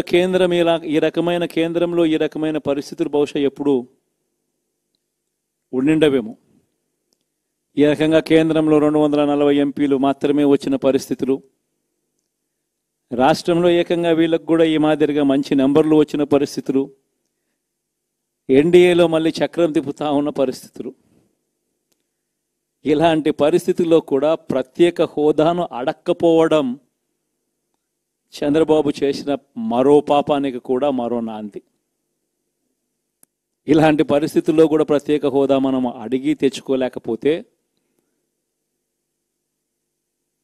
కేంద్రం ఈ రకమైన కేంద్రంలో ఈ రకమైన పరిస్థితులు బహుశా ఎప్పుడు ఉండిండవేమో. ఈ రకంగా కేంద్రంలో 240 ఎంపీలు మాత్రమే వచ్చిన పరిస్థితులు, రాష్ట్రంలో ఏకంగా వీళ్ళకు కూడా ఈ మాదిరిగా మంచి నెంబర్లు వచ్చిన పరిస్థితులు, ఎన్డీఏలో మళ్ళీ చక్రం తిప్పుతా ఉన్న పరిస్థితులు. ఇలాంటి పరిస్థితుల్లో కూడా ప్రత్యేక హోదాను అడక్కపోవడం చంద్రబాబు చేసిన మరో పాపానికి కూడా మరో నాంది. ఇలాంటి పరిస్థితుల్లో కూడా ప్రత్యేక హోదా మనం అడిగి తెచ్చుకోలేకపోతే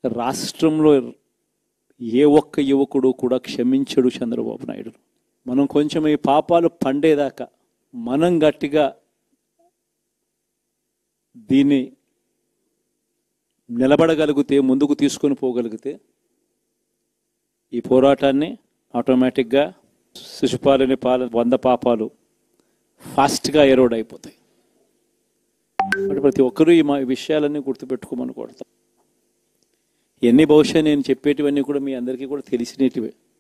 రాష్ట్రంలో ఏ ఒక్క యువకుడు కూడా క్షమించడు చంద్రబాబు నాయుడు. మనం కొంచెం ఈ పాపాలు పండేదాకా మనం గట్టిగా దీన్ని నిలబడగలిగితే, ముందుకు తీసుకొని పోగలిగితే ఈ పోరాటాన్ని ఆటోమేటిక్గా శిశుపాలని 100 పాపాలు ఫాస్ట్గా ఎరోడ్ అయిపోతాయి. అంటే ప్రతి ఒక్కరూ ఈ విషయాలన్నీ గుర్తుపెట్టుకోమని కొడతాం. ఎన్ని బహుశా నేను చెప్పేటివన్నీ కూడా మీ అందరికీ కూడా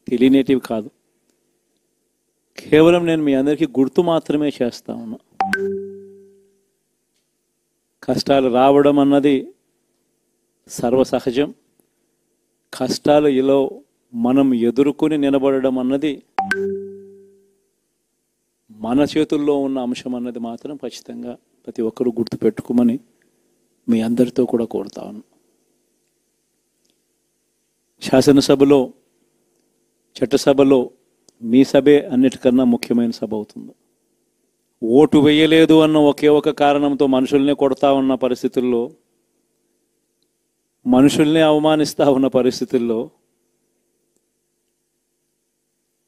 తెలియనేటివి కాదు. కేవలం నేను మీ అందరికీ గుర్తు మాత్రమే చేస్తా ఉన్నా. కష్టాలు రావడం అన్నది సర్వసహజం. కష్టాలు ఇలా మనం ఎదుర్కొని నిలబడడం అన్నది మన చేతుల్లో ఉన్న అంశం అన్నది మాత్రం ఖచ్చితంగా ప్రతి ఒక్కరూ గుర్తుపెట్టుకోమని మీ అందరితో కూడా కోరుతా ఉన్నాను. శాసనసభలో, చట్టసభలో మీ సభే అన్నిటికన్నా ముఖ్యమైన సభ అవుతుంది. ఓటు వేయలేదు అన్న ఒకే ఒక కారణంతో మనుషుల్నే కొడతా ఉన్న పరిస్థితుల్లో, మనుషుల్నే అవమానిస్తూ ఉన్న పరిస్థితుల్లో,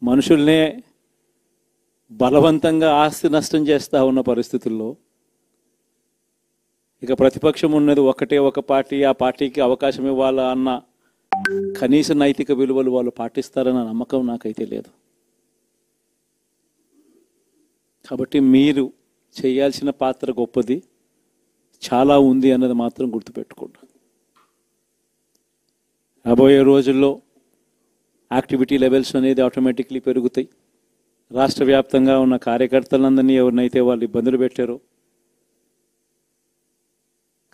మనుషుల్నే బలవంతంగా ఆస్తి నష్టం చేస్తూ ఉన్న పరిస్థితుల్లో ఇక ప్రతిపక్షం ఉన్నది ఒకటే ఒక పార్టీ, ఆ పార్టీకి అవకాశం ఇవ్వాలా అన్న కనీస నైతిక విలువలు వాళ్ళు పాటిస్తారన్న నమ్మకం నాకైతే లేదు. కాబట్టి మీరు చేయాల్సిన పాత్ర గొప్పది, చాలా ఉంది అన్నది మాత్రం గుర్తుపెట్టుకోండి. రాబోయే రోజుల్లో యాక్టివిటీ లెవెల్స్ అనేది ఆటోమేటిక్లీ పెరుగుతాయి. రాష్ట్ర వ్యాప్తంగా ఉన్న కార్యకర్తలందరినీ ఎవరినైతే వాళ్ళు ఇబ్బందులు పెట్టారో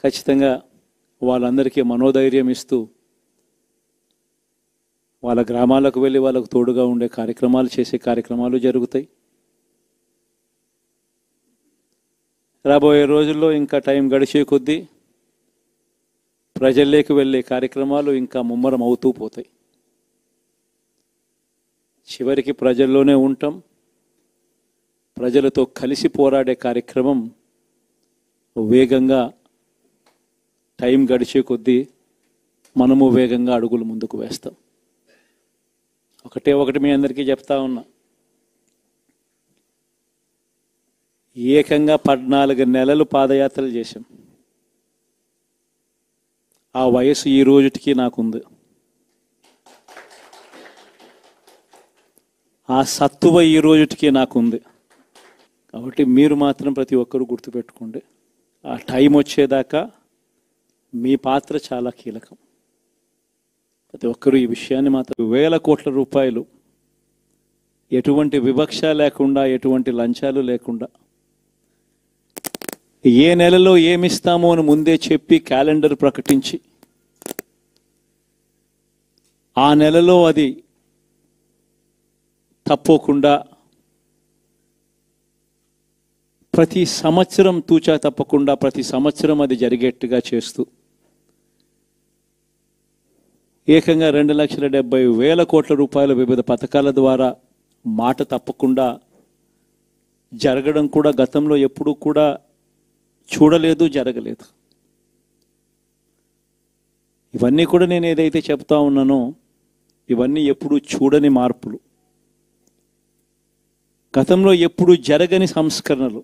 ఖచ్చితంగా వాళ్ళందరికీ మనోధైర్యం ఇస్తూ వాళ్ళ గ్రామాలకు వెళ్ళి వాళ్ళకు తోడుగా ఉండే చేసే కార్యక్రమాలు జరుగుతాయి. రాబోయే రోజుల్లో ఇంకా టైం గడిచే కొద్దీ ప్రజల్లోకి వెళ్ళే కార్యక్రమాలు ఇంకా ముమ్మరం అవుతూ పోతాయి. చివరికి ప్రజల్లోనే ఉంటాం. ప్రజలతో కలిసి పోరాడే కార్యక్రమం వేగంగా టైం గడిచే కొద్దీ మనము వేగంగా అడుగులు ముందుకు వేస్తాం. ఒకటి మీ అందరికీ చెప్తా ఉన్నా, ఏకంగా 14 నెలలు పాదయాత్రలు చేశాం. ఆ వయసు ఈ రోజుటికి నాకుంది. ఆ సత్తువ ఈ రోజుటికి నాకుంది. కాబట్టి మీరు మాత్రం ప్రతి ఒక్కరూ గుర్తుపెట్టుకోండి, ఆ టైం వచ్చేదాకా మీ పాత్ర చాలా కీలకం. ప్రతి ఒక్కరూ ఈ విషయాన్ని మాత్రం 1000 కోట్ల రూపాయలు ఎటువంటి వివక్ష లేకుండా, ఎటువంటి లంచాలు లేకుండా, ఏ నెలలో ఏమిస్తామో అని ముందే చెప్పి క్యాలెండర్ ప్రకటించి ఆ నెలలో అది తప్పకుండా ప్రతి సంవత్సరం తూచా తప్పకుండా ప్రతి సంవత్సరం అది జరిగేట్టుగా చేస్తూ ఏకంగా 2,70,000 కోట్ల రూపాయల వివిధ పథకాల ద్వారా మాట తప్పకుండా జరగడం కూడా గతంలో ఎప్పుడూ కూడా చూడలేదు, జరగలేదు. ఇవన్నీ కూడా నేను ఏదైతే చెప్తా ఉన్నానో ఇవన్నీ ఎప్పుడూ చూడని మార్పులు, గతంలో ఎప్పుడు జరగని సంస్కరణలు.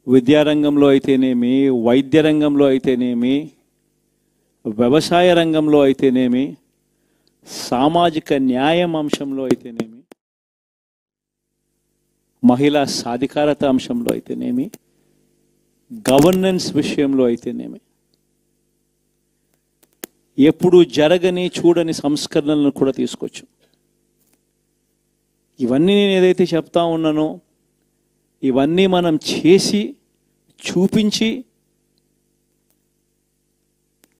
విద్యారంగంలో అయితేనేమి, వైద్య రంగంలో అయితేనేమి, వ్యవసాయ రంగంలో అయితేనేమి, సామాజిక న్యాయం అంశంలో అయితేనేమి, మహిళా సాధికారత అంశంలో అయితేనేమి, గవర్నెన్స్ విషయంలో అయితేనేమి ఎప్పుడు జరగని చూడని సంస్కరణలను కూడా తీసుకొచ్చు. ఇవన్నీ నేను ఏదైతే చెప్తా ఉన్నానో ఇవన్నీ మనం చేసి చూపించి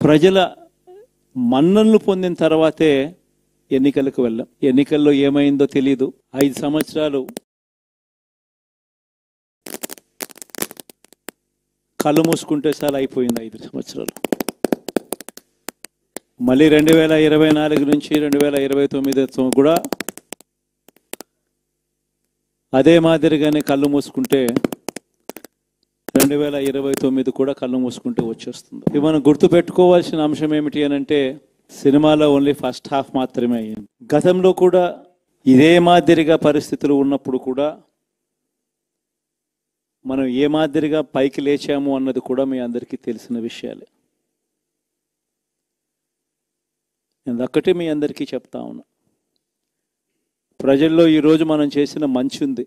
ప్రజల మన్ననలు పొందిన తర్వాతే ఎన్నికలకు వెళ్ళాం. ఎన్నికల్లో ఏమైందో తెలీదు. 5 సంవత్సరాలు కళ్ళు మూసుకుంటే చాలా అయిపోయింది. 5 సంవత్సరాలు. మళ్ళీ 2024 నుంచి 2029 కూడా అదే మాదిరిగానే కళ్ళు మూసుకుంటే 2029 కూడా కళ్ళు మూసుకుంటే వచ్చేస్తుంది. ఇవి మనం గుర్తుపెట్టుకోవాల్సిన అంశం ఏమిటి అని అంటే సినిమాలో ఓన్లీ ఫస్ట్ హాఫ్ మాత్రమే అయ్యింది. గతంలో కూడా ఇదే మాదిరిగా పరిస్థితులు ఉన్నప్పుడు కూడా మనం ఏ మాదిరిగా పైకి లేచాము అన్నది కూడా మీ అందరికీ తెలిసిన విషయాలే. నేను ఒక్కటే మీ అందరికీ చెప్తా ఉన్నా, ప్రజల్లో ఈరోజు మనం చేసిన మంచి ఉంది.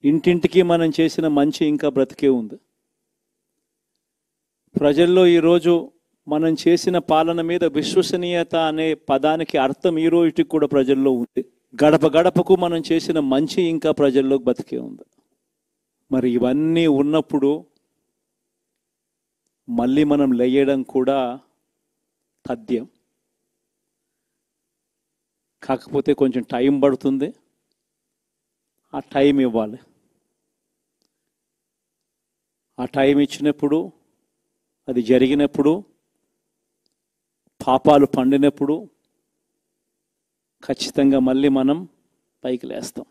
ఇంటింటికి మనం చేసిన మంచి ఇంకా బ్రతికే ఉంది. ప్రజల్లో ఈరోజు మనం చేసిన పాలన మీద విశ్వసనీయత అనే పదానికి అర్థం ఈ రోజుకి కూడా ప్రజల్లో ఉంది. గడప గడపకు మనం చేసిన మంచి ఇంకా ప్రజల్లో బతికే ఉంది. మరి ఇవన్నీ ఉన్నప్పుడు మళ్ళీ మనం లేయడం కూడా తథ్యం. కాకపోతే కొంచెం టైం పడుతుంది. ఆ టైం ఇవ్వాలి. ఆ టైం ఇచ్చినప్పుడు, అది జరిగినప్పుడు, పాపాలు పండినప్పుడు ఖచ్చితంగా మళ్ళీ మనం పైకి లేస్తాం.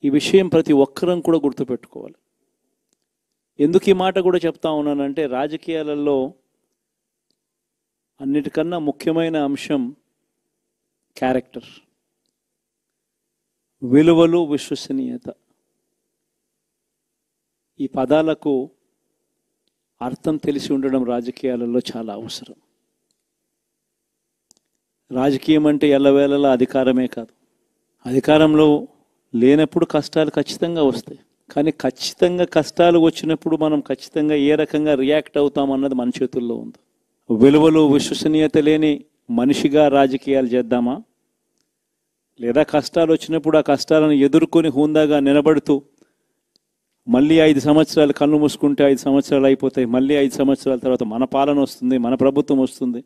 ఈ విషయం ప్రతి ఒక్కరం కూడా గుర్తుపెట్టుకోవాలి. ఎందుకు ఈ మాట కూడా చెప్తా ఉన్నానంటే రాజకీయాలలో అన్నిటికన్నా ముఖ్యమైన అంశం క్యారెక్టర్, విలువలు, విశ్వసనీయత. ఈ పదాలకు అర్థం తెలిసి ఉండడం రాజకీయాలలో చాలా అవసరం. రాజకీయం అంటే ఎల్లవేళలా అధికారమే కాదు. అధికారంలో లేనప్పుడు కష్టాలు ఖచ్చితంగా వస్తాయి. కానీ ఖచ్చితంగా కష్టాలు వచ్చినప్పుడు మనం ఖచ్చితంగా ఏ రకంగా రియాక్ట్ అవుతాం అన్నది మన చేతుల్లో ఉంది. విలువలు, విశ్వసనీయత లేని మనిషిగా రాజకీయాలు చేద్దామా, లేదా కష్టాలు వచ్చినప్పుడు ఆ కష్టాలను ఎదుర్కొని హుందాగా నిలబడుతూ మళ్ళీ 5 సంవత్సరాలు కళ్ళు మూసుకుంటే 5 సంవత్సరాలు అయిపోతాయి, మళ్ళీ 5 సంవత్సరాల తర్వాత మన పాలన వస్తుంది, మన ప్రభుత్వం వస్తుంది,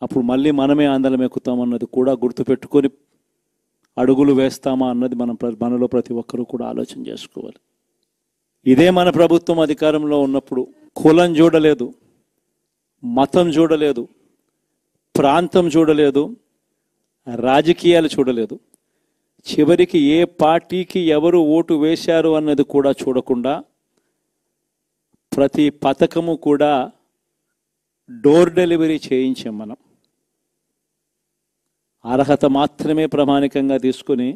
అప్పుడు మళ్ళీ మనమే ఆందోళన ఎక్కుతామన్నది కూడా గుర్తుపెట్టుకొని అడుగులు వేస్తామా అన్నది మనలో ప్రతి ఒక్కరూ కూడా ఆలోచన చేసుకోవాలి. ఇదే మన ప్రభుత్వం అధికారంలో ఉన్నప్పుడు కులం చూడలేదు, మతం చూడలేదు, ప్రాంతం చూడలేదు, రాజకీయాలు చూడలేదు, చివరికి ఏ పార్టీకి ఎవరు ఓటు వేశారు అన్నది కూడా చూడకుండా ప్రతి పథకము కూడా డోర్ డెలివరీ చేయించాం. మనం అర్హత మాత్రమే ప్రామాణికంగా తీసుకుని